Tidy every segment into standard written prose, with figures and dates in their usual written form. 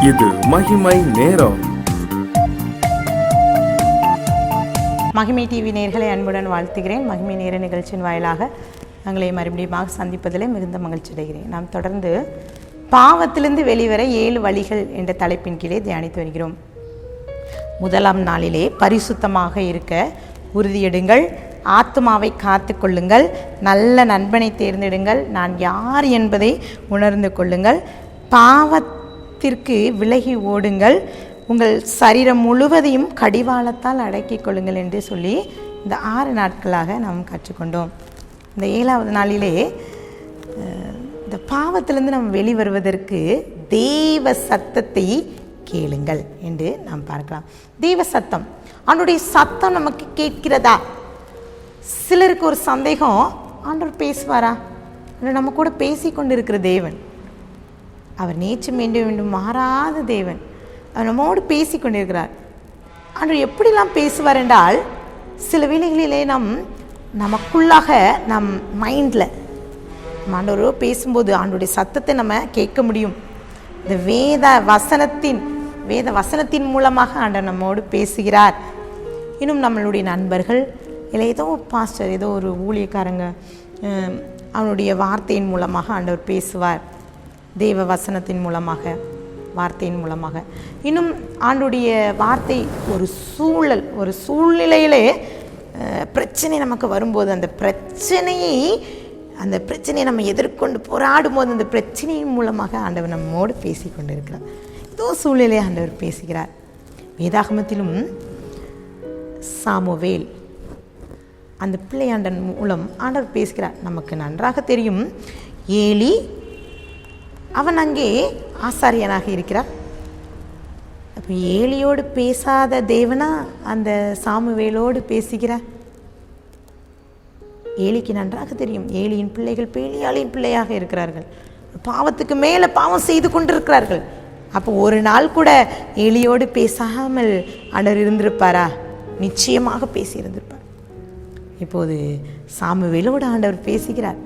இது மகிமை நேரம். மகிமை டிவி நேயர்களை அன்புடன் வாழ்த்துகிறேன். மகிமை நேர நிகழ்ச்சியின் வாயிலாக தங்களை மறுபடியும் சந்திப்பதிலே மிகுந்த மகிழ்ச்சி அடைகிறேன். நாம் தொடர்ந்து பாவத்திலிருந்து வெளிவர 7 வழிகள் என்ற தலைப்பின் கீழே தியானித்து வருகிறோம். முதலாம் நாளிலே பரிசுத்தமாக இருக்க உறுதியெடுங்கள், ஆத்துமாவை காத்து கொள்ளுங்கள், நல்ல நண்பனை தேர்ந்தெடுங்கள், நான் யார் என்பதை உணர்ந்து கொள்ளுங்கள், பாவத்திற்கு விலகி ஓடுங்கள், உங்கள் சரீரம் முழுவதையும் கடிவாளத்தால் அடக்கிக் கொள்ளுங்கள் என்று சொல்லி இந்த 6 நாட்களாக நாம் கற்றுக்கொண்டோம். இந்த 7வது நாளிலே இந்த பாவத்திலிருந்து நாம் வெளிவருவதற்கு தேவ சத்தத்தை கேளுங்கள் என்று நாம் பார்க்கலாம். தேவ சத்தம், அவனுடைய சத்தம் நமக்கு கேட்கிறதா? சிலருக்கு ஒரு சந்தேகம், ஆண்டவர் பேசுவாரா? நம்ம கூட பேசி கொண்டிருக்கிற தேவன், அவர் நேற்று மீண்டும் மீண்டும் மாறாத தேவன், அவர் நம்மோடு பேசி கொண்டிருக்கிறார். ஆண்டவர் எப்படிலாம் பேசுவார் என்றால், சில வேளைகளிலே நமக்குள்ளாக நம் மைண்டில் ஆண்டவரோ பேசும்போது ஆண்டவருடைய சத்தத்தை நம்ம கேட்க முடியும். இந்த வேத வசனத்தின் மூலமாக ஆண்டவர் நம்மோடு பேசுகிறார். இன்னும் நம்மளுடைய நண்பர்கள் இல்லை ஏதோ பாஸ்டர், ஏதோ ஒரு ஊழியக்காரங்க, அவனுடைய வார்த்தையின் மூலமாக ஆண்டவர் பேசுவார். தேவ வசனத்தின் மூலமாக, வார்த்தையின் மூலமாக. இன்னும் ஆண்டுடைய வார்த்தை ஒரு சூழ்நிலையிலே பிரச்சனை நமக்கு வரும்போது அந்த பிரச்சனையை நம்ம எதிர்கொண்டு போராடும் போது அந்த பிரச்சனையின் மூலமாக ஆண்டவர் நம்மோடு பேசி கொண்டு இருக்கிறார். ஏதோ சூழ்நிலையை ஆண்டவர் பேசுகிறார். வேதாகமத்திலும் சாமுவேல் அந்த பிள்ளையாண்டன் மூலம் ஆண்டவர் பேசுகிறார். நமக்கு நன்றாக தெரியும், ஏலி அவன் அங்கே ஆசாரியனாக இருக்கிறார். அப்போ ஏலியோடு பேசாத தேவனா அந்த சாமுவேலோடு பேசுகிறார். ஏலிக்கு நன்றாக தெரியும், ஏலியின் பிள்ளைகள் பேலியாளின் பிள்ளையாக இருக்கிறார்கள், பாவத்துக்கு மேலே பாவம் செய்து கொண்டிருக்கிறார்கள். அப்போ ஒரு நாள் கூட ஏலியோடு பேசாமல் ஆண்டவர் இருந்திருப்பாரா? நிச்சயமாக பேசி இருந்திருப்பார். இப்போது சாமுவேலோடு ஆண்டவர் பேசுகிறார்.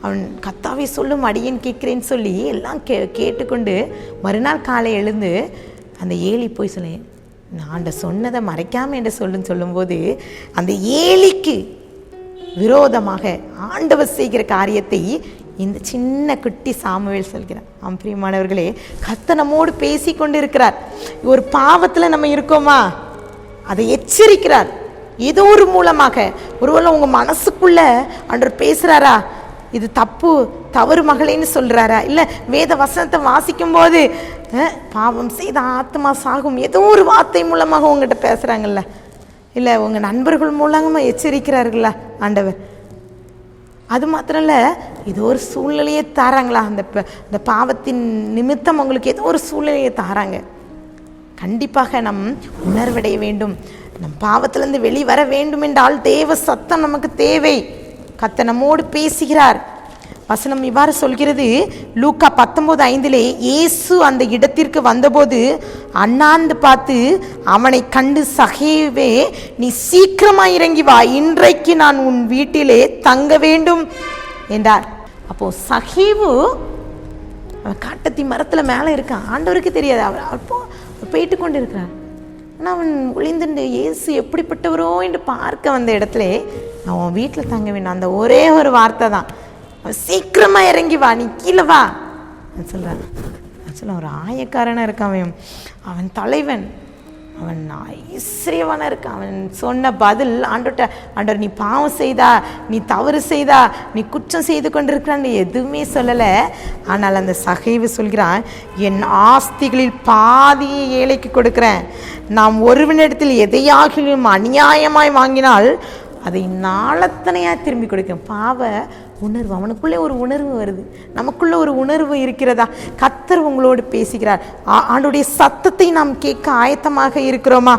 அவன் கர்த்தாவே சொல்லும், அடியேன் கேட்கிறேன்னு சொல்லி எல்லாம் கேட்டுக்கொண்டு மறுநாள் காலை எழுந்து அந்த ஏலி போய் சொல்ல, நான் சொன்னதை மறைக்காம என்று சொல்லும்போது அந்த ஏலிக்கு விரோதமாக ஆண்டவர் செய்கிற காரியத்தை இந்த சின்ன குட்டி சாமுவேல் சொல்கிறார். பிரியமானவர்களே, கர்த்தர் நம்மோடு பேசி கொண்டு இருக்கிறார். ஒரு பாவத்தில் நம்ம இருக்கோமா, அதை எச்சரிக்கிறார். ஏதோ ஒரு மூலமாக, ஒருவேளை உங்கள் மனசுக்குள்ள ஆண்டவர் பேசுகிறாரா, இது தவறு மகளேன்னு சொல்கிறாரா, இல்லை வேத வசனத்தை வாசிக்கும் போது பாவம் செய்த ஆத்மா சாகும், ஏதோ ஒரு வார்த்தை மூலமாக உங்கள்கிட்ட பேசுகிறாங்கல்ல, இல்லை உங்கள் நண்பர்கள் மூலமாக எச்சரிக்கிறார்களா ஆண்டவர். அது மாத்திரம் இல்லை, ஏதோ ஒரு சூழ்நிலையை தாராங்களா, அந்த பாவத்தின் நிமித்தம் உங்களுக்கு ஏதோ ஒரு சூழ்நிலையை தாராங்க. கண்டிப்பாக நம் உணர்வடைய வேண்டும். நம் பாவத்திலிருந்து வெளிவர வேண்டும் என்றால் தேவ சத்தம் நமக்கு தேவை. கர்த்தர் நம்மோடு பேசுகிறார். வசனம் இவ்வாறு சொல்கிறது, லூக்கா 19:5 இயேசு அந்த இடத்திற்கு வந்தபோது அண்ணாந்து பார்த்து அவனை கண்டு, சகேவே, நீ சீக்கிரமாக இறங்கி வா, இன்றைக்கு நான் உன் வீட்டிலே தங்க வேண்டும் என்றார். அப்போ சகேவு அவன் காட்டத்தி மரத்தில் மேலே இருக்கான், ஆண்டவருக்கு தெரியாது, அப்போ போயிட்டு கொண்டு இருக்கிறான். ஆனால் அவன் ஒளிந்துண்டு இயேசு எப்படிப்பட்டவரோ என்று பார்க்க வந்த இடத்துல அவன் வீட்டில் தங்க வேண்டாம். அந்த ஒரே ஒரு வார்த்தை தான், அவன் சீக்கிரமாக இறங்கி வா, நீ கீழே வா சொல்கிறான். ஆக்சுவலாக ஒரு ஆயக்காரனாக இருக்கான், அவன் தலைவன், அவன் ஐஸ்வர்யவானாக இருக்கான். அவன் சொன்ன பதில் ஆண்டவர் நீ பாவம் செய்தா, நீ தவறு செய்தா, நீ குற்றம் செய்து கொண்டிருக்கிறான்னு எதுவுமே சொல்லலை. ஆனால் அந்த சகைவு சொல்கிறான், என் ஆஸ்திகளில் பாதியை ஏழைக்கு கொடுக்குறேன், நாம் ஒருவனிடத்தில் எதையாகிலும் அநியாயமாய் வாங்கினால் அதை நாளத்தனையாக திரும்பி கொடுக்கிறேன். பாவ உணர்வு, அவனுக்குள்ளே ஒரு உணர்வு வருது, நமக்குள்ளே ஒரு உணர்வு இருக்கிறதா? கர்த்தர் உங்களோடு பேசுகிறார். ஆண்டுடைய சத்தத்தை நாம் கேட்க ஆயத்தமாக இருக்கிறோமா?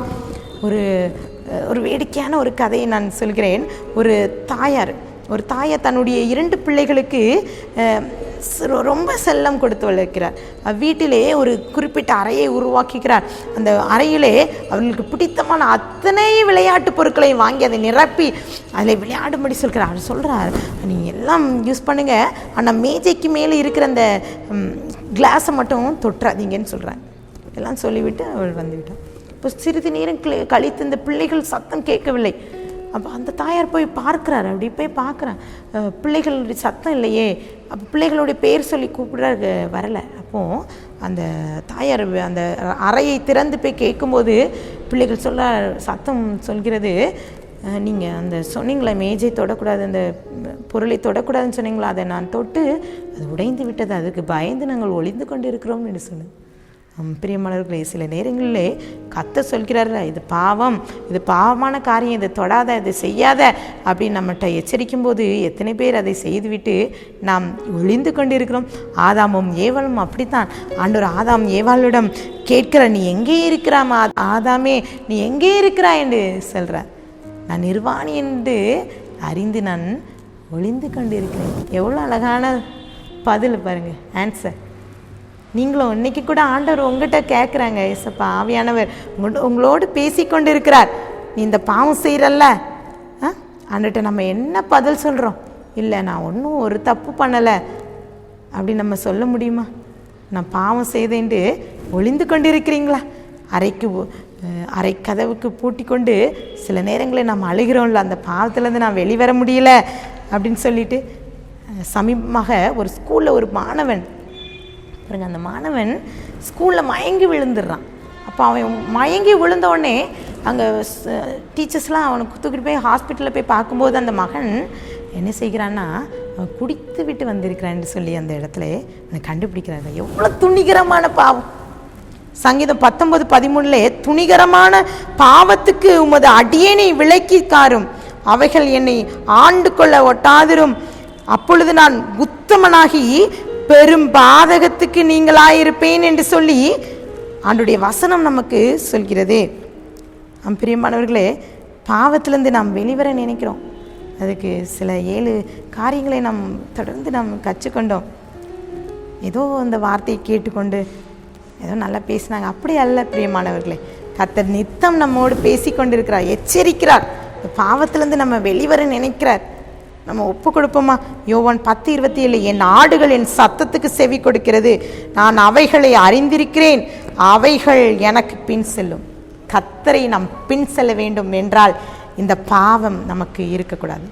ஒரு வேடிக்கையான ஒரு கதையை நான் சொல்கிறேன். ஒரு தாயார் ஒரு தாயை தன்னுடைய 2 பிள்ளைகளுக்கு ரொம்ப செல்லம் கொடுத்து வளர்க்கிறார். வீட்டிலே ஒரு குறிப்பிட்ட அறையை உருவாக்குகிறார். அந்த அறையிலே அவர்களுக்கு பிடித்தமான அத்தனை விளையாட்டு பொருட்களை வாங்கி அதை நிரப்பி அதில் விளையாடும்படி சொல்கிறார். அவர் சொல்கிறார், நீங்கள் எல்லாம் யூஸ் பண்ணுங்கள், ஆனால் மேஜைக்கு மேலே இருக்கிற அந்த கிளாஸை மட்டும் தொட்டுறாதீங்கன்னு சொல்கிறார். எல்லாம் சொல்லிவிட்டு அவள் வந்துவிட்டாள். இப்போ சிறிது நேரம் கழித்து இந்த பிள்ளைகள் சத்தம் கேட்கவில்லை. அப்போ அந்த தாயார் போய் பார்க்குறாரு. அப்படி போய் பார்க்குறேன், பிள்ளைகளுடைய சத்தம் இல்லையே. அப்போ பிள்ளைகளுடைய பேர் சொல்லி கூப்பிடுறாரு, வரலை. அப்போது அந்த தாயார் அந்த அறையை திறந்து போய் கேட்கும்போது பிள்ளைகள் சத்தம் சொல்கிறது, நீங்கள் அந்த சொன்னீங்களா மேஜை தொடக்கூடாது, அந்த பொருளை தொடக்கூடாதுன்னு சொன்னீங்களா, அதை நான் தொட்டு அது உடைந்து விட்டது, அதுக்கு பயந்து நாங்கள் ஒளிந்து கொண்டு இருக்கிறோம்னு என்று சொன்னேன். பிரியமானவர்களே, சில நேரங்களிலே கர்த்தர் சொல்கிறார்கள், இது பாவம், இது பாவமான காரியம், இதை தொடாத, இதை செய்யாத அப்படின்னு நம்மகிட்ட எச்சரிக்கும் போது எத்தனை பேர் அதை செய்துவிட்டு நாம் ஒளிந்து கொண்டு இருக்கிறோம். ஆதாமும் ஏவாளும் அப்படித்தான். ஆண்டவர் ஆதாம் ஏவாளிடம் கேட்கிற, நீ எங்கே இருக்கிறாமா ஆதாமே, நீ எங்கே இருக்கிறாய் என்று சொல்கிறார். நான் நிர்வாணி என்று அறிந்து நான் ஒளிந்து கொண்டு இருக்கிறேன். எவ்வளோ அழகான பதில் பாருங்கள், ஆன்சர். நீங்களும் இன்னைக்கு கூட ஆண்டவர் உங்கள்கிட்ட கேட்குறாங்க, ஏசப்பா ஆவியானவர் உங்களோடு பேசிக்கொண்டு இருக்கிறார். நீ இந்த பாவம் செய்கிறல்ல, ஆண்டர்கிட்ட நம்ம என்ன பதில் சொல்கிறோம்? இல்லை, நான் ஒன்றும் ஒரு தப்பு பண்ணலை அப்படி நம்ம சொல்ல முடியுமா? நான் பாவம் செய்தேன்ட்டு ஒளிந்து கொண்டு இருக்கிறீங்களா? அறை கதவுக்கு பூட்டி கொண்டு சில நேரங்களில் நம்ம அழுகிறோம்ல, அந்த பாவத்திலேருந்து நான் வெளிவர முடியல அப்படின்னு சொல்லிட்டு. சமீபமாக ஒரு ஸ்கூலில் ஒரு மாணவன் பாருங்க, அந்த மாணவன் ஸ்கூலில் மயங்கி விழுந்துடுறான். அப்போ அவன் மயங்கி விழுந்தோடனே அங்கே டீச்சர்ஸ்லாம் அவனுக்கு தூக்கிட்டு போய் ஹாஸ்பிட்டலில் போய் பார்க்கும்போது அந்த மகன் என்ன செய்கிறான்னா, அவன் குடித்து விட்டு வந்திருக்கிறான்னு சொல்லி அந்த இடத்துல அவனை கண்டுபிடிக்கிறாங்க. எவ்வளோ துணிகரமான பாவம்! சங்கீதம் 19:13 துணிகரமான பாவத்துக்கு உமது அடியேனை விலக்கி காரும், அவைகள் என்னை ஆண்டு கொள்ள ஒட்டாதிரும், அப்பொழுது நான் உத்தமனாகி பெரும் பாதகத்துக்கு நீங்களாயிருப்பேன் என்று சொல்லி ஆண்டுடைய வசனம் நமக்கு சொல்கிறது. பிரியமானவர்களே, பாவத்திலேருந்து நாம் வெளிவர நினைக்கிறோம். அதுக்கு சில 7 காரியங்களை நாம் தொடர்ந்து நாம் கற்றுக்கொண்டோம். ஏதோ அந்த வார்த்தையை கேட்டுக்கொண்டு ஏதோ நல்லா பேசினாங்க, அப்படி அல்ல. பிரியமானவர்களே, கர்த்தர் நித்தம் நம்மோடு பேசி கொண்டிருக்கிறார், எச்சரிக்கிறார். பாவத்திலேருந்து நம்ம வெளிவர நினைக்கிறார். நம்ம ஒப்பு கொடுப்போமா? யோவான் 10:27, என் ஆடுகள் என் சத்தத்துக்கு செவி கொடுக்கிறது, நான் அவைகளை அறிந்திருக்கிறேன், அவைகள் எனக்கு பின் செல்லும். கர்த்தரை நாம் பின் செல்ல வேண்டும் என்றால் இந்த பாவம் நமக்கு இருக்கக்கூடாது.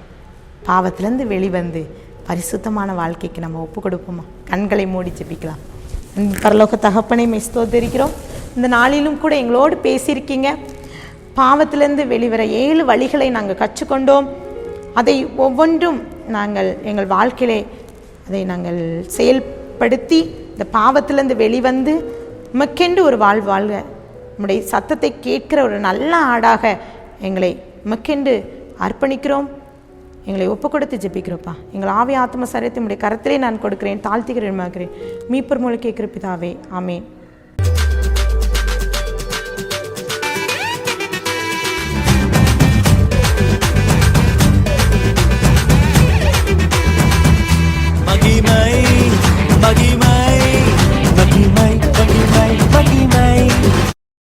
பாவத்திலேருந்து வெளிவந்து பரிசுத்தமான வாழ்க்கைக்கு நம்ம ஒப்பு கொடுப்போமா? கண்களை மூடி ஜெபிக்கலாம். பரலோக தகப்பனை ஸ்தோத்திரிக்கிறோம். இந்த நாளிலும் கூட எங்களோடு பேசியிருக்கீங்க. பாவத்திலேருந்து வெளிவர 7 வழிகளை நாங்கள் கற்றுக்கொண்டோம். அதை ஒவ்வொன்றும் நாங்கள் எங்கள் வாழ்க்கையிலே அதை நாங்கள் செயல்படுத்தி இந்த பாவத்திலேருந்து வெளிவந்து உமக்கென்று ஒரு வாழ்க, நம்முடைய சத்தத்தை கேட்கிற ஒரு நல்ல ஆடாக எங்களை உமக்கென்று அர்ப்பணிக்கிறோம். எங்களை ஒப்பு கொடுத்து ஜெபிக்கிறோப்பா. எங்கள் ஆவி ஆத்ம சரீரத்தை உடைய கரத்திலே நான் கொடுக்கிறேன், தாழ்த்துகிறேன், மீட்பர் மூலம் கேட்கிற பிதாவே, ஆமேன்.